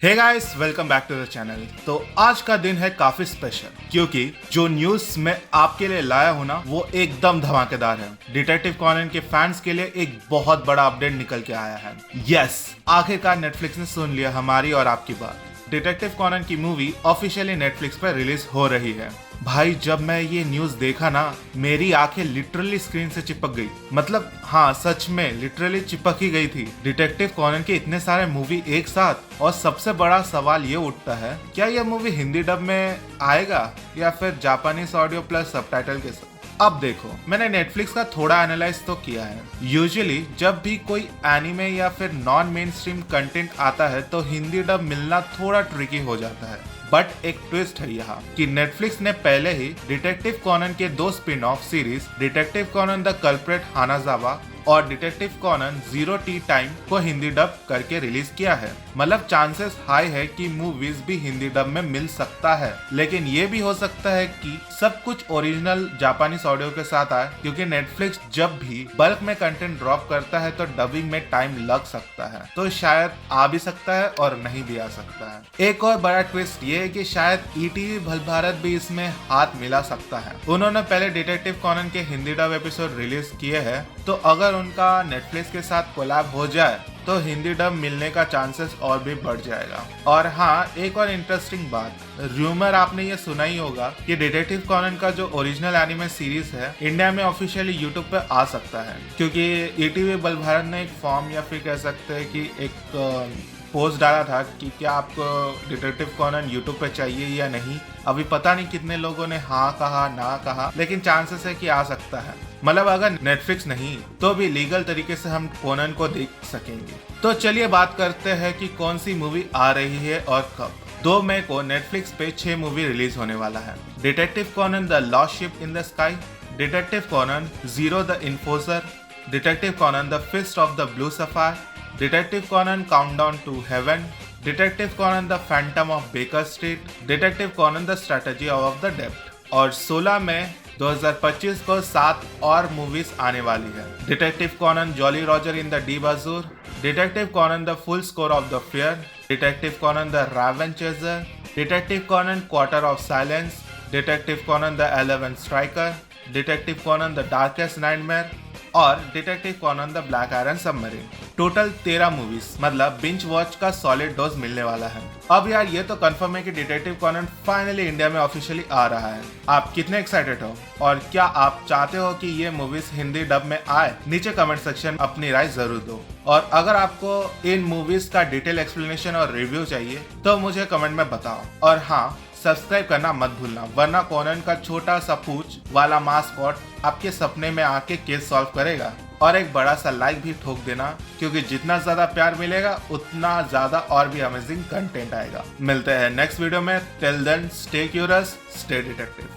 Hey guys, welcome back to the channel. तो आज का दिन है काफी स्पेशल क्योंकि जो न्यूज मैं आपके लिए लाया हूं ना वो एकदम धमाकेदार है। डिटेक्टिव कॉनन के फैंस के लिए एक बहुत बड़ा अपडेट निकल के आया है। यस, आखिरकार नेटफ्लिक्स ने सुन लिया हमारी और आपकी बात। डिटेक्टिव कॉनन की मूवी ऑफिशियली नेटफ्लिक्स पर रिलीज हो रही है। भाई, जब मैं ये न्यूज देखा ना, मेरी आंखें लिटरली स्क्रीन से चिपक गई। मतलब हाँ, सच में लिटरली चिपक ही गई थी। डिटेक्टिव कॉनन के इतने सारे मूवी एक साथ, और सबसे बड़ा सवाल ये उठता है, क्या यह मूवी हिंदी डब में आएगा या फिर जापानीज ऑडियो प्लस सबटाइटल के साथ। अब देखो, मैंने नेटफ्लिक्स का थोड़ा एनालाइज तो किया है। यूजुअली जब भी कोई एनिमे या फिर नॉन मेन स्ट्रीम कंटेंट आता है तो हिंदी डब मिलना थोड़ा ट्रिकी हो जाता है। बट एक ट्विस्ट है यहाँ कि नेटफ्लिक्स ने पहले ही डिटेक्टिव कॉनन के दो spin off series detective Conan the culprit Hanazawa और detective Conan zero tea time को हिंदी डब करके रिलीज किया है। मतलब चांसेस हाई है कि मूवीज भी हिंदी डब में मिल सकता है, लेकिन ये भी हो सकता है कि सब कुछ ओरिजिनल जापानीज ऑडियो के साथ आए, क्योंकि नेटफ्लिक्स जब भी बल्क में कंटेंट ड्रॉप करता है तो डबिंग में टाइम लग सकता है। तो शायद आ भी सकता है और नहीं भी आ सकता है। एक और बड़ा ट्विस्ट ये है कि शायद ईटीवी भल भारत भी इसमें हाथ मिला सकता है। उन्होंने पहले डिटेक्टिव कॉनन के हिंदी डब एपिसोड रिलीज किए हैं, तो अगर उनका नेटफ्लिक्स के साथ कोलैब हो जाए तो हिंदी डब मिलने का चांसेस और भी बढ़ जाएगा। और हाँ, एक और इंटरेस्टिंग बात, रूमर आपने ये सुना ही होगा कि डिटेक्टिव कॉनन का जो ओरिजिनल एनिमे सीरीज है इंडिया में ऑफिशियली यूट्यूब पे आ सकता है, क्योंकि ईटीवी बल भारत ने एक फॉर्म या फिर कह सकते हैं कि एक पोस्ट डाला था कि क्या आपको डिटेक्टिव कॉनन यूट्यूब पे चाहिए या नहीं। अभी पता नहीं कितने लोगों ने हाँ कहा ना कहा, लेकिन चांसेस है कि आ सकता है। मतलब अगर नेटफ्लिक्स नहीं तो भी लीगल तरीके से हम कॉनन को देख सकेंगे। तो चलिए बात करते हैं कि कौन सी मूवी आ रही है और कब। 2 मई को नेटफ्लिक्स पे 6 मूवी रिलीज होने वाला है। Detective Conan the lost ship in the sky, detective Conan zero the enforcer, detective Conan the fist of the blue sapphire, detective Conan countdown to heaven, detective Conan the phantom of Baker Street, detective Conan the strategy of the depth. और 16 मई 2025 को 7 और movies आने वाली है। Detective Conan Jolly Roger in the deep azure, detective Conan the full score of the fear, detective Conan the raven chaser, detective Conan quarter of silence, detective Conan the 11th striker, detective Conan the darkest nightmare और detective Conan the black iron submarine. Total 13 movies, मतलब binge watch का solid dose मिलने वाला है। अब यार, ये तो कंफर्म है कि डिटेक्टिव कॉनन फाइनली इंडिया में ऑफिशियली आ रहा है। आप कितने एक्साइटेड हो और क्या आप चाहते हो कि ये मूवीज हिंदी डब में आए? नीचे कमेंट सेक्शन अपनी राय जरूर दो। और अगर आपको इन मूवीज का डिटेल एक्सप्लेनेशन और रिव्यू चाहिए तो मुझे कमेंट में बताओ। और हाँ, सब्सक्राइब करना मत भूलना, वरना कॉनन का छोटा सा पूंछ वाला मास्कॉट आपके सपने में आके केस सॉल्व करेगा। और एक बड़ा सा लाइक भी ठोक देना, क्योंकि जितना ज्यादा प्यार मिलेगा उतना ज्यादा और भी अमेजिंग कंटेंट आएगा। मिलते हैं नेक्स्ट वीडियो में। Till then stay curious, stay detective.